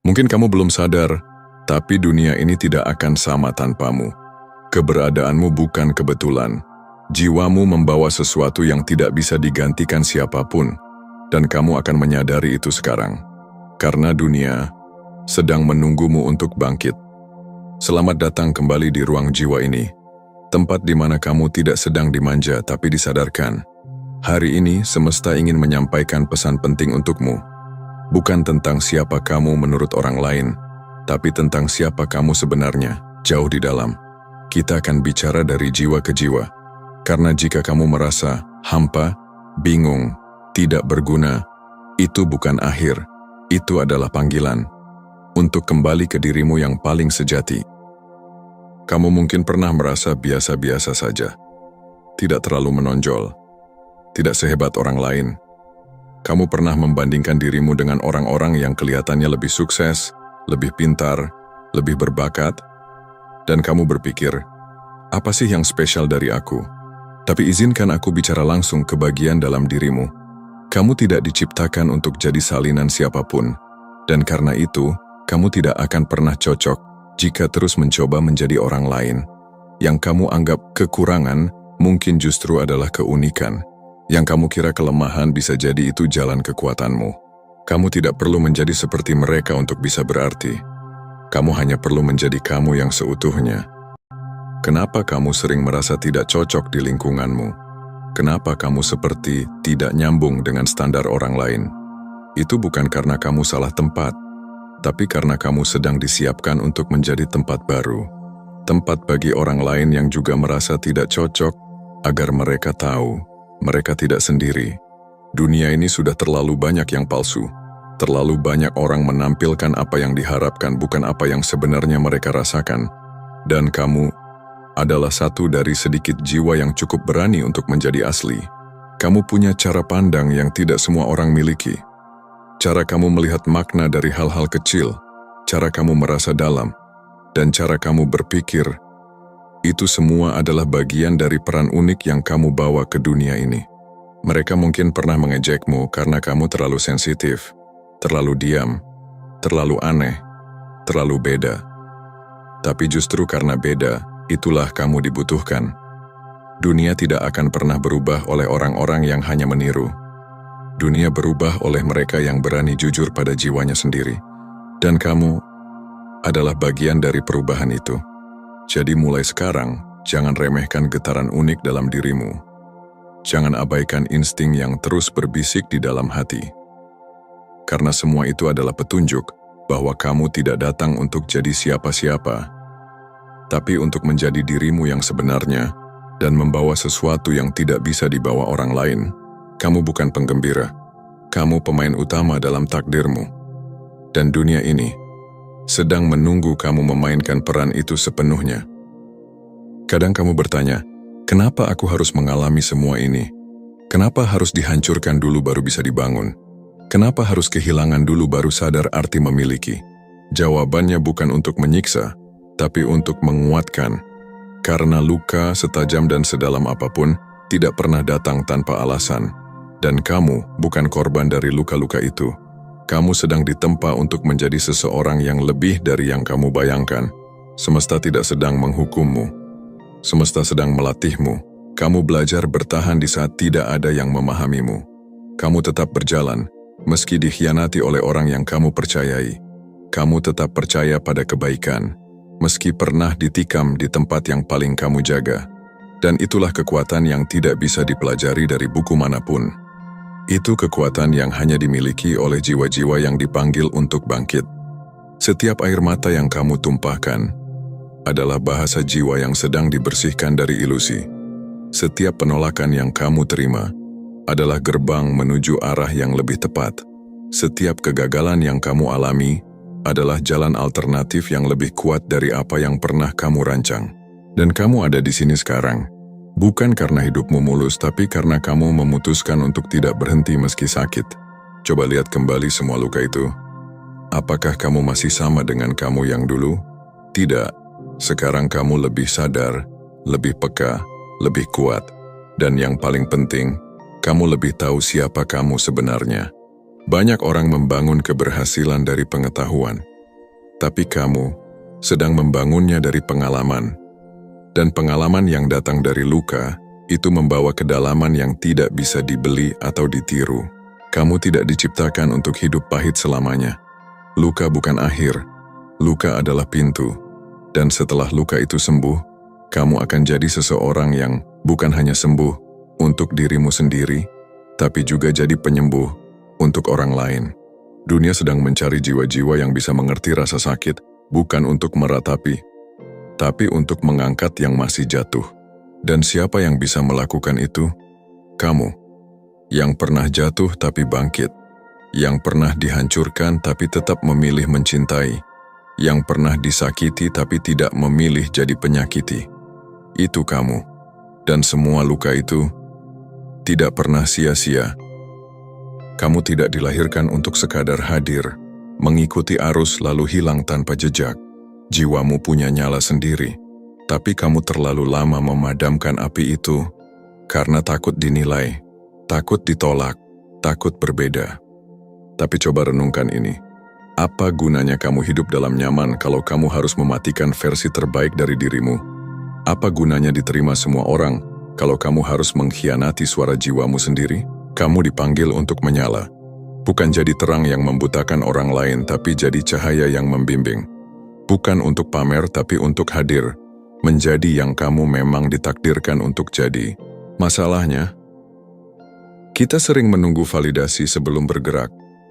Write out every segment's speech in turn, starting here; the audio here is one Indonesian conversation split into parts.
Mungkin kamu belum sadar, tapi dunia ini tidak akan sama tanpamu. Keberadaanmu bukan kebetulan. Jiwamu membawa sesuatu yang tidak bisa digantikan siapapun, dan kamu akan menyadari itu sekarang. Karena dunia sedang menunggumu untuk bangkit. Selamat datang kembali di ruang jiwa ini, tempat di mana kamu tidak sedang dimanja tapi disadarkan. Hari ini semesta ingin menyampaikan pesan penting untukmu. Bukan tentang siapa kamu menurut orang lain, tapi tentang siapa kamu sebenarnya, jauh di dalam. Kita akan bicara dari jiwa ke jiwa. Karena jika kamu merasa hampa, bingung, tidak berguna, itu bukan akhir, itu adalah panggilan untuk kembali ke dirimu yang paling sejati. Kamu mungkin pernah merasa biasa-biasa saja, tidak terlalu menonjol, tidak sehebat orang lain. Kamu pernah membandingkan dirimu dengan orang-orang yang kelihatannya lebih sukses, lebih pintar, lebih berbakat, dan kamu berpikir, apa sih yang spesial dari aku? Tapi izinkan aku bicara langsung ke bagian dalam dirimu. Kamu tidak diciptakan untuk jadi salinan siapapun, dan karena itu, kamu tidak akan pernah cocok jika terus mencoba menjadi orang lain. Yang kamu anggap kekurangan mungkin justru adalah keunikan. Yang kamu kira kelemahan bisa jadi itu jalan kekuatanmu. Kamu tidak perlu menjadi seperti mereka untuk bisa berarti. Kamu hanya perlu menjadi kamu yang seutuhnya. Kenapa kamu sering merasa tidak cocok di lingkunganmu? Kenapa kamu seperti tidak nyambung dengan standar orang lain? Itu bukan karena kamu salah tempat, tapi karena kamu sedang disiapkan untuk menjadi tempat baru. Tempat bagi orang lain yang juga merasa tidak cocok, agar mereka tahu, mereka tidak sendiri. Dunia ini sudah terlalu banyak yang palsu. Terlalu banyak orang menampilkan apa yang diharapkan, bukan apa yang sebenarnya mereka rasakan. Dan kamu adalah satu dari sedikit jiwa yang cukup berani untuk menjadi asli. Kamu punya cara pandang yang tidak semua orang miliki. Cara kamu melihat makna dari hal-hal kecil, cara kamu merasa dalam, dan cara kamu berpikir. Itu semua adalah bagian dari peran unik yang kamu bawa ke dunia ini. Mereka mungkin pernah mengejekmu karena kamu terlalu sensitif, terlalu diam, terlalu aneh, terlalu beda. Tapi justru karena beda, itulah kamu dibutuhkan. Dunia tidak akan pernah berubah oleh orang-orang yang hanya meniru. Dunia berubah oleh mereka yang berani jujur pada jiwanya sendiri. Dan kamu adalah bagian dari perubahan itu. Jadi mulai sekarang, jangan remehkan getaran unik dalam dirimu. Jangan abaikan insting yang terus berbisik di dalam hati. Karena semua itu adalah petunjuk bahwa kamu tidak datang untuk jadi siapa-siapa, tapi untuk menjadi dirimu yang sebenarnya dan membawa sesuatu yang tidak bisa dibawa orang lain. Kamu bukan penggembira, kamu pemain utama dalam takdirmu. Dan dunia ini sedang menunggu kamu memainkan peran itu sepenuhnya. Kadang kamu bertanya, kenapa aku harus mengalami semua ini? Kenapa harus dihancurkan dulu baru bisa dibangun? Kenapa harus kehilangan dulu baru sadar arti memiliki? Jawabannya bukan untuk menyiksa, tapi untuk menguatkan. Karena luka setajam dan sedalam apapun tidak pernah datang tanpa alasan. Dan kamu bukan korban dari luka-luka itu. Kamu sedang ditempa untuk menjadi seseorang yang lebih dari yang kamu bayangkan. Semesta tidak sedang menghukummu. Semesta sedang melatihmu. Kamu belajar bertahan di saat tidak ada yang memahamimu. Kamu tetap berjalan, meski dikhianati oleh orang yang kamu percayai. Kamu tetap percaya pada kebaikan, meski pernah ditikam di tempat yang paling kamu jaga. Dan itulah kekuatan yang tidak bisa dipelajari dari buku manapun. Itu kekuatan yang hanya dimiliki oleh jiwa-jiwa yang dipanggil untuk bangkit. Setiap air mata yang kamu tumpahkan adalah bahasa jiwa yang sedang dibersihkan dari ilusi. Setiap penolakan yang kamu terima adalah gerbang menuju arah yang lebih tepat. Setiap kegagalan yang kamu alami adalah jalan alternatif yang lebih kuat dari apa yang pernah kamu rancang. Dan kamu ada di sini sekarang, bukan karena hidupmu mulus, tapi karena kamu memutuskan untuk tidak berhenti meski sakit. Coba lihat kembali semua luka itu. Apakah kamu masih sama dengan kamu yang dulu? Tidak. Sekarang kamu lebih sadar, lebih peka, lebih kuat. Dan yang paling penting, kamu lebih tahu siapa kamu sebenarnya. Banyak orang membangun keberhasilan dari pengetahuan, tapi kamu sedang membangunnya dari pengalaman. Dan pengalaman yang datang dari luka, itu membawa kedalaman yang tidak bisa dibeli atau ditiru. Kamu tidak diciptakan untuk hidup pahit selamanya. Luka bukan akhir, luka adalah pintu. Dan setelah luka itu sembuh, kamu akan jadi seseorang yang bukan hanya sembuh untuk dirimu sendiri, tapi juga jadi penyembuh untuk orang lain. Dunia sedang mencari jiwa-jiwa yang bisa mengerti rasa sakit, bukan untuk meratapi, tapi untuk mengangkat yang masih jatuh. Dan siapa yang bisa melakukan itu? Kamu, yang pernah jatuh tapi bangkit, yang pernah dihancurkan tapi tetap memilih mencintai, yang pernah disakiti tapi tidak memilih jadi penyakiti. Itu kamu, dan semua luka itu tidak pernah sia-sia. Kamu tidak dilahirkan untuk sekadar hadir, mengikuti arus lalu hilang tanpa jejak. Jiwamu punya nyala sendiri, tapi kamu terlalu lama memadamkan api itu karena takut dinilai, takut ditolak, takut berbeda. Tapi coba renungkan ini. Apa gunanya kamu hidup dalam nyaman kalau kamu harus mematikan versi terbaik dari dirimu? Apa gunanya diterima semua orang kalau kamu harus mengkhianati suara jiwamu sendiri? Kamu dipanggil untuk menyala. Bukan jadi terang yang membutakan orang lain, tapi jadi cahaya yang membimbing. Bukan untuk pamer, tapi untuk hadir. Menjadi yang kamu memang ditakdirkan untuk jadi. Masalahnya, kita sering menunggu validasi sebelum bergerak.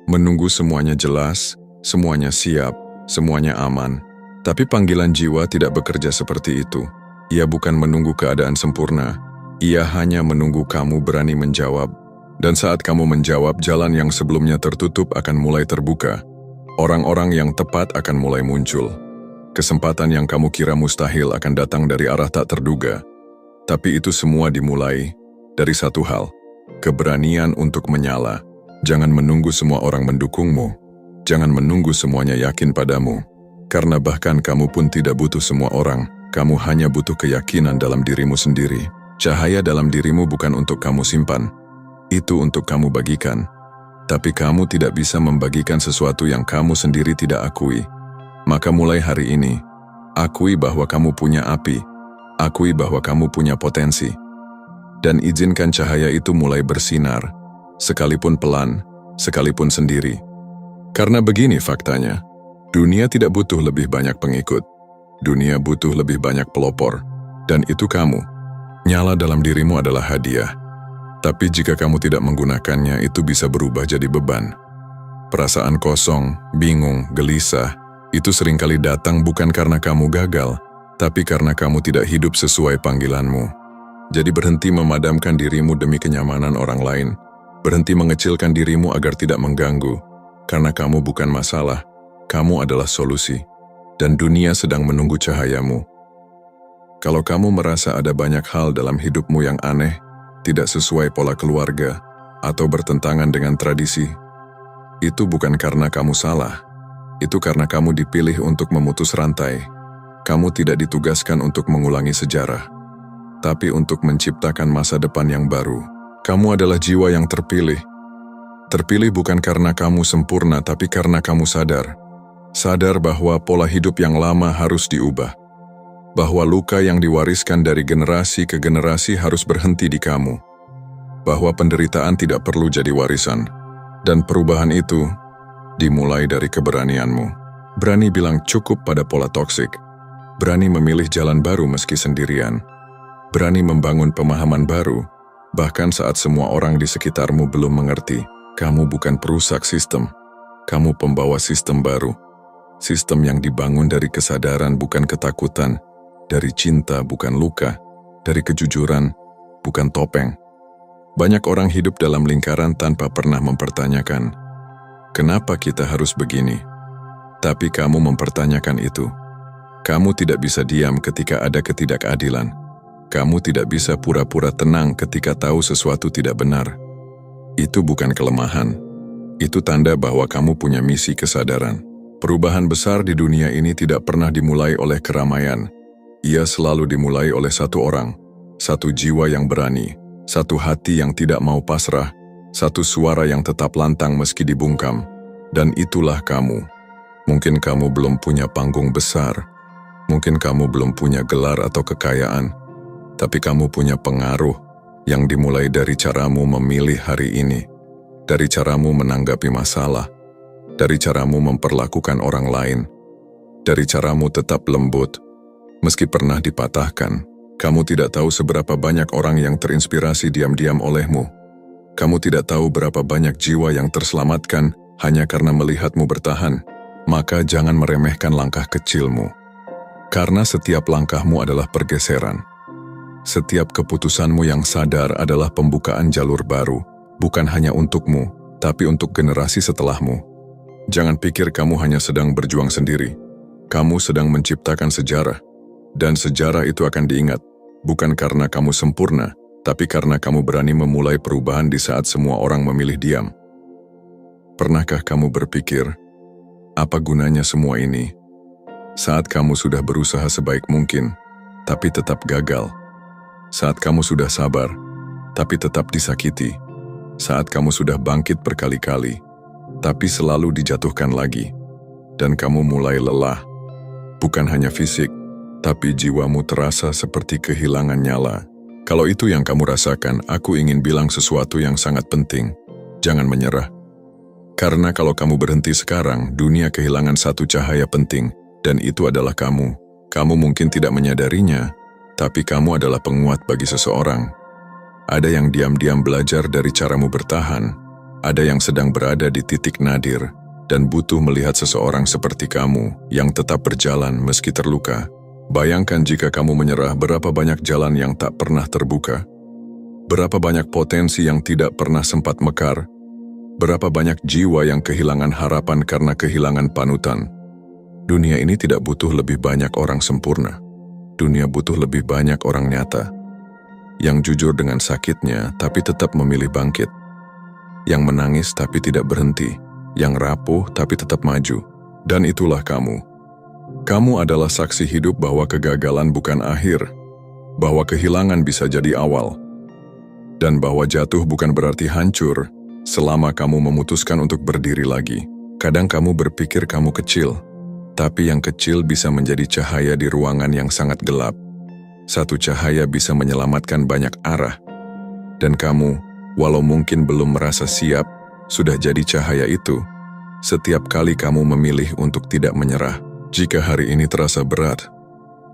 Menunggu semuanya jelas, semuanya siap, semuanya aman. Tapi panggilan jiwa tidak bekerja seperti itu. Ia bukan menunggu keadaan sempurna. Ia hanya menunggu kamu berani menjawab. Dan saat kamu menjawab, jalan yang sebelumnya tertutup akan mulai terbuka. Orang-orang yang tepat akan mulai muncul. Kesempatan yang kamu kira mustahil akan datang dari arah tak terduga. Tapi itu semua dimulai dari satu hal, keberanian untuk menyala. Jangan menunggu semua orang mendukungmu. Jangan menunggu semuanya yakin padamu. Karena bahkan kamu pun tidak butuh semua orang. Kamu hanya butuh keyakinan dalam dirimu sendiri. Cahaya dalam dirimu bukan untuk kamu simpan. Itu untuk kamu bagikan. Tapi kamu tidak bisa membagikan sesuatu yang kamu sendiri tidak akui. Maka mulai hari ini, akui bahwa kamu punya api. Akui bahwa kamu punya potensi. Dan izinkan cahaya itu mulai bersinar. Sekalipun pelan, sekalipun sendiri. Karena begini faktanya, dunia tidak butuh lebih banyak pengikut. Dunia butuh lebih banyak pelopor. Dan itu kamu. Nyala dalam dirimu adalah hadiah. Tapi jika kamu tidak menggunakannya, itu bisa berubah jadi beban. Perasaan kosong, bingung, gelisah, itu seringkali datang bukan karena kamu gagal, tapi karena kamu tidak hidup sesuai panggilanmu. Jadi berhenti memadamkan dirimu demi kenyamanan orang lain. Berhenti mengecilkan dirimu agar tidak mengganggu. Karena kamu bukan masalah, kamu adalah solusi. Dan dunia sedang menunggu cahayamu. Kalau kamu merasa ada banyak hal dalam hidupmu yang aneh, tidak sesuai pola keluarga, atau bertentangan dengan tradisi, itu bukan karena kamu salah. Itu karena kamu dipilih untuk memutus rantai. Kamu tidak ditugaskan untuk mengulangi sejarah, tapi untuk menciptakan masa depan yang baru. Kamu adalah jiwa yang terpilih. Terpilih bukan karena kamu sempurna, tapi karena kamu sadar. Sadar bahwa pola hidup yang lama harus diubah. Bahwa luka yang diwariskan dari generasi ke generasi harus berhenti di kamu. Bahwa penderitaan tidak perlu jadi warisan. Dan perubahan itu dimulai dari keberanianmu. Berani bilang cukup pada pola toksik. Berani memilih jalan baru meski sendirian. Berani membangun pemahaman baru, bahkan saat semua orang di sekitarmu belum mengerti. Kamu bukan perusak sistem. Kamu pembawa sistem baru. Sistem yang dibangun dari kesadaran bukan ketakutan. Dari cinta bukan luka, dari kejujuran bukan topeng. Banyak orang hidup dalam lingkaran tanpa pernah mempertanyakan, kenapa kita harus begini? Tapi kamu mempertanyakan itu. Kamu tidak bisa diam ketika ada ketidakadilan. Kamu tidak bisa pura-pura tenang ketika tahu sesuatu tidak benar. Itu bukan kelemahan. Itu tanda bahwa kamu punya misi kesadaran. Perubahan besar di dunia ini tidak pernah dimulai oleh keramaian. Ia selalu dimulai oleh satu orang, satu jiwa yang berani, satu hati yang tidak mau pasrah, satu suara yang tetap lantang meski dibungkam. Dan itulah kamu. Mungkin kamu belum punya panggung besar, mungkin kamu belum punya gelar atau kekayaan, tapi kamu punya pengaruh yang dimulai dari caramu memilih hari ini, dari caramu menanggapi masalah, dari caramu memperlakukan orang lain, dari caramu tetap lembut, meski pernah dipatahkan. Kamu tidak tahu seberapa banyak orang yang terinspirasi diam-diam olehmu. Kamu tidak tahu berapa banyak jiwa yang terselamatkan hanya karena melihatmu bertahan. Maka jangan meremehkan langkah kecilmu. Karena setiap langkahmu adalah pergeseran. Setiap keputusanmu yang sadar adalah pembukaan jalur baru, bukan hanya untukmu, tapi untuk generasi setelahmu. Jangan pikir kamu hanya sedang berjuang sendiri. Kamu sedang menciptakan sejarah. Dan sejarah itu akan diingat, bukan karena kamu sempurna, tapi karena kamu berani memulai perubahan di saat semua orang memilih diam. Pernahkah kamu berpikir, apa gunanya semua ini? Saat kamu sudah berusaha sebaik mungkin, tapi tetap gagal. Saat kamu sudah sabar, tapi tetap disakiti. Saat kamu sudah bangkit berkali-kali, tapi selalu dijatuhkan lagi. Dan kamu mulai lelah, bukan hanya fisik, tapi jiwamu terasa seperti kehilangan nyala. Kalau itu yang kamu rasakan, aku ingin bilang sesuatu yang sangat penting. Jangan menyerah. Karena kalau kamu berhenti sekarang, dunia kehilangan satu cahaya penting, dan itu adalah kamu. Kamu mungkin tidak menyadarinya, tapi kamu adalah penguat bagi seseorang. Ada yang diam-diam belajar dari caramu bertahan, ada yang sedang berada di titik nadir, dan butuh melihat seseorang seperti kamu yang tetap berjalan meski terluka. Bayangkan jika kamu menyerah, berapa banyak jalan yang tak pernah terbuka. Berapa banyak potensi yang tidak pernah sempat mekar. Berapa banyak jiwa yang kehilangan harapan karena kehilangan panutan. Dunia ini tidak butuh lebih banyak orang sempurna. Dunia butuh lebih banyak orang nyata. Yang jujur dengan sakitnya, tapi tetap memilih bangkit. Yang menangis tapi tidak berhenti. Yang rapuh tapi tetap maju. Dan itulah kamu. Kamu adalah saksi hidup bahwa kegagalan bukan akhir. Bahwa kehilangan bisa jadi awal. Dan bahwa jatuh bukan berarti hancur. Selama kamu memutuskan untuk berdiri lagi. Kadang kamu berpikir kamu kecil, tapi yang kecil bisa menjadi cahaya di ruangan yang sangat gelap. Satu cahaya bisa menyelamatkan banyak arah. Dan kamu, walau mungkin belum merasa siap, sudah jadi cahaya itu. Setiap kali kamu memilih untuk tidak menyerah. Jika hari ini terasa berat,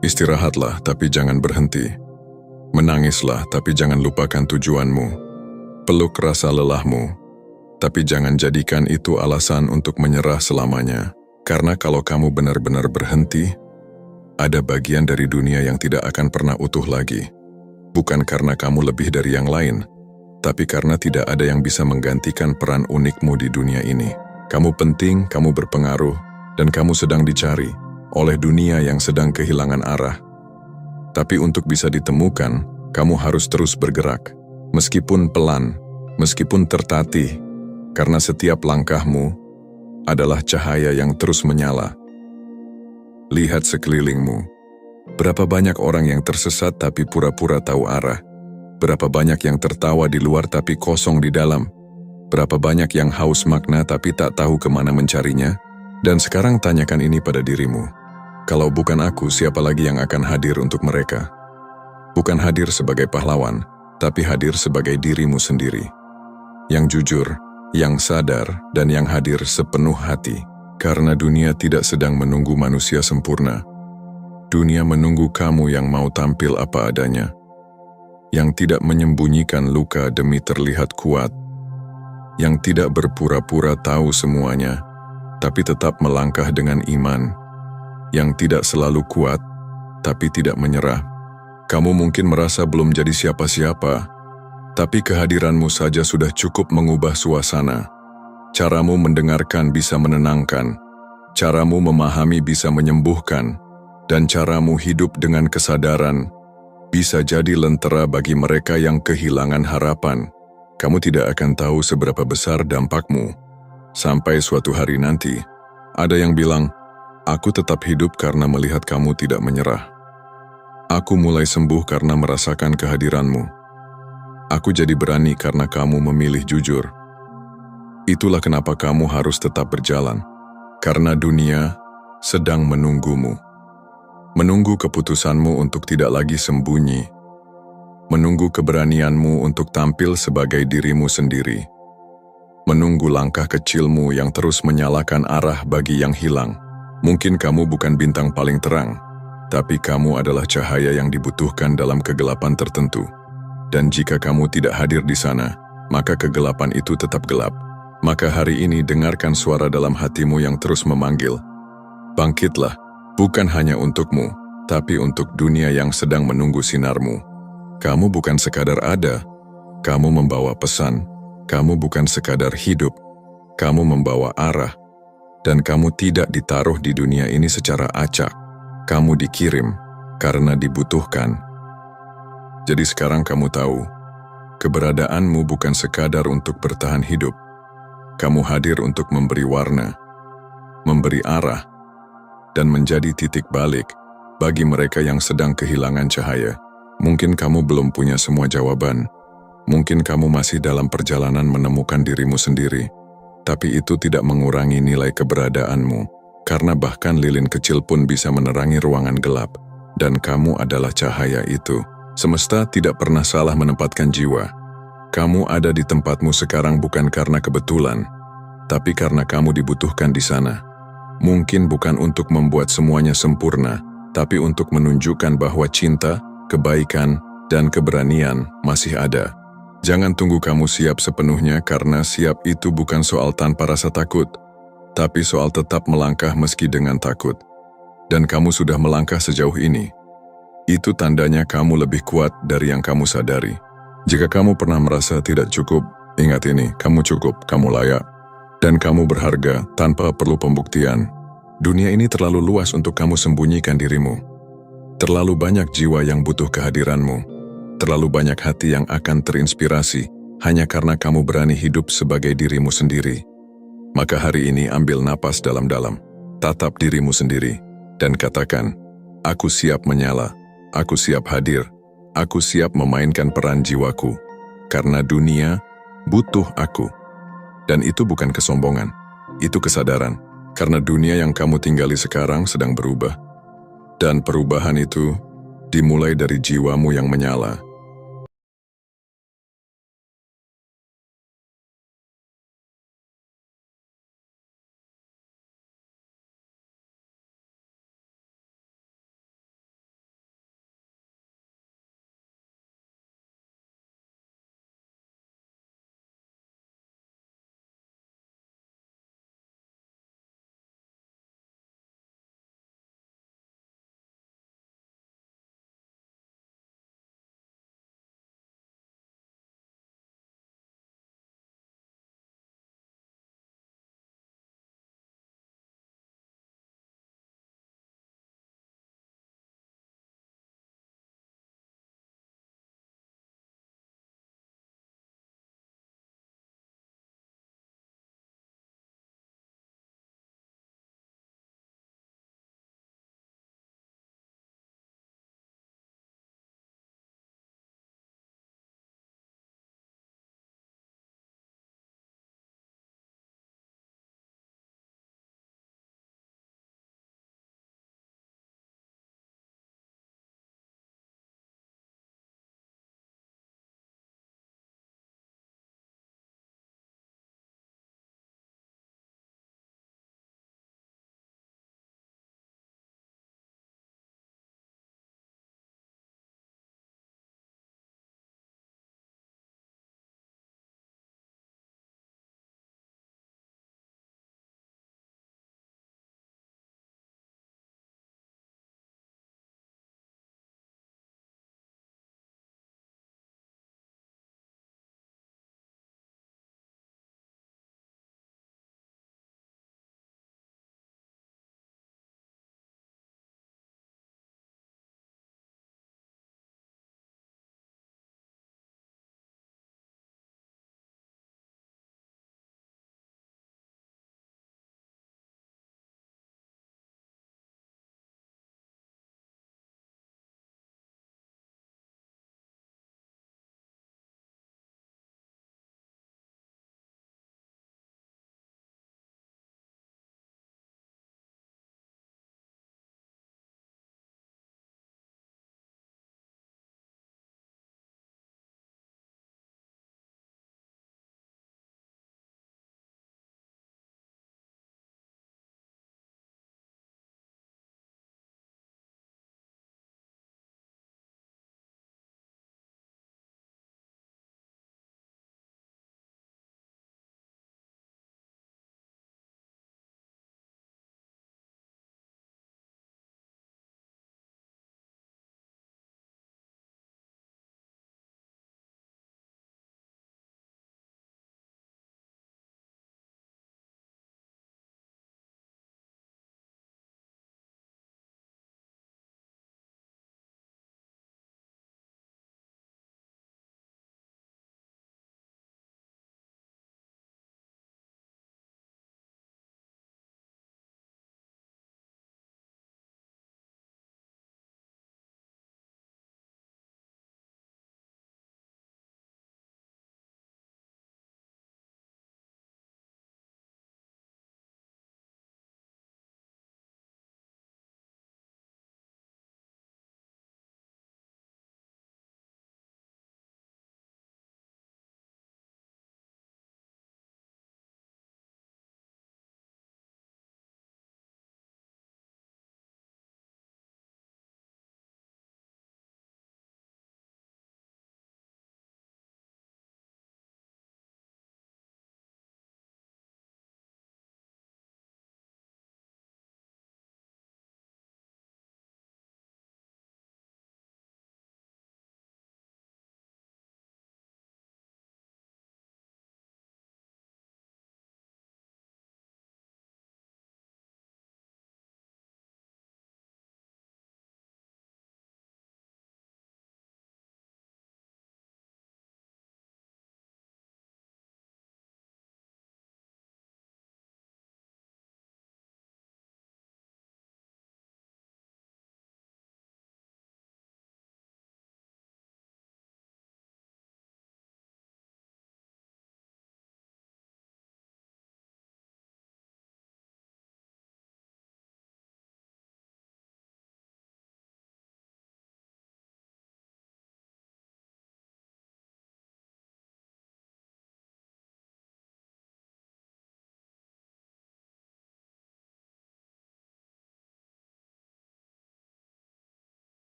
istirahatlah tapi jangan berhenti. Menangislah tapi jangan lupakan tujuanmu. Peluk rasa lelahmu, tapi jangan jadikan itu alasan untuk menyerah selamanya. Karena kalau kamu benar-benar berhenti, ada bagian dari dunia yang tidak akan pernah utuh lagi. Bukan karena kamu lebih dari yang lain, tapi karena tidak ada yang bisa menggantikan peran unikmu di dunia ini. Kamu penting, kamu berpengaruh, dan kamu sedang dicari oleh dunia yang sedang kehilangan arah. Tapi untuk bisa ditemukan, kamu harus terus bergerak. Meskipun pelan, meskipun tertatih, karena setiap langkahmu adalah cahaya yang terus menyala. Lihat sekelilingmu. Berapa banyak orang yang tersesat tapi pura-pura tahu arah. Berapa banyak yang tertawa di luar tapi kosong di dalam. Berapa banyak yang haus makna tapi tak tahu kemana mencarinya. Dan sekarang tanyakan ini pada dirimu. Kalau bukan aku, siapa lagi yang akan hadir untuk mereka? Bukan hadir sebagai pahlawan, tapi hadir sebagai dirimu sendiri. Yang jujur, yang sadar, dan yang hadir sepenuh hati. Karena dunia tidak sedang menunggu manusia sempurna. Dunia menunggu kamu yang mau tampil apa adanya. Yang tidak menyembunyikan luka demi terlihat kuat. Yang tidak berpura-pura tahu semuanya, tapi tetap melangkah dengan iman. Yang tidak selalu kuat, tapi tidak menyerah. Kamu mungkin merasa belum jadi siapa-siapa, tapi kehadiranmu saja sudah cukup mengubah suasana. Caramu mendengarkan bisa menenangkan, caramu memahami bisa menyembuhkan, dan caramu hidup dengan kesadaran bisa jadi lentera bagi mereka yang kehilangan harapan. Kamu tidak akan tahu seberapa besar dampakmu. Sampai suatu hari nanti, ada yang bilang, aku tetap hidup karena melihat kamu tidak menyerah. Aku mulai sembuh karena merasakan kehadiranmu. Aku jadi berani karena kamu memilih jujur. Itulah kenapa kamu harus tetap berjalan. Karena dunia sedang menunggumu. Menunggu keputusanmu untuk tidak lagi sembunyi. Menunggu keberanianmu untuk tampil sebagai dirimu sendiri. Menunggu langkah kecilmu yang terus menyalakan arah bagi yang hilang. Mungkin kamu bukan bintang paling terang, tapi kamu adalah cahaya yang dibutuhkan dalam kegelapan tertentu. Dan jika kamu tidak hadir di sana, maka kegelapan itu tetap gelap. Maka hari ini dengarkan suara dalam hatimu yang terus memanggil. Bangkitlah, bukan hanya untukmu, tapi untuk dunia yang sedang menunggu sinarmu. Kamu bukan sekadar ada, kamu membawa pesan. Kamu bukan sekadar hidup, kamu membawa arah. Dan kamu tidak ditaruh di dunia ini secara acak. Kamu dikirim karena dibutuhkan. Jadi sekarang kamu tahu, keberadaanmu bukan sekadar untuk bertahan hidup. Kamu hadir untuk memberi warna, memberi arah, dan menjadi titik balik bagi mereka yang sedang kehilangan cahaya. Mungkin kamu belum punya semua jawaban. Mungkin kamu masih dalam perjalanan menemukan dirimu sendiri. Tapi itu tidak mengurangi nilai keberadaanmu. Karena bahkan lilin kecil pun bisa menerangi ruangan gelap. Dan kamu adalah cahaya itu. Semesta tidak pernah salah menempatkan jiwa. Kamu ada di tempatmu sekarang bukan karena kebetulan, tapi karena kamu dibutuhkan di sana. Mungkin bukan untuk membuat semuanya sempurna, tapi untuk menunjukkan bahwa cinta, kebaikan, dan keberanian masih ada. Jangan tunggu kamu siap sepenuhnya karena siap itu bukan soal tanpa rasa takut, tapi soal tetap melangkah meski dengan takut. Dan kamu sudah melangkah sejauh ini. Itu tandanya kamu lebih kuat dari yang kamu sadari. Jika kamu pernah merasa tidak cukup, ingat ini, kamu cukup, kamu layak, dan kamu berharga tanpa perlu pembuktian. Dunia ini terlalu luas untuk kamu sembunyikan dirimu. Terlalu banyak jiwa yang butuh kehadiranmu. Terlalu banyak hati yang akan terinspirasi hanya karena kamu berani hidup sebagai dirimu sendiri. Maka hari ini ambil napas dalam-dalam, tatap dirimu sendiri, dan katakan, aku siap menyala, aku siap hadir. Aku siap memainkan peran jiwaku, karena dunia butuh aku. Dan itu bukan kesombongan, itu kesadaran, karena dunia yang kamu tinggali sekarang sedang berubah. Dan perubahan itu dimulai dari jiwamu yang menyala,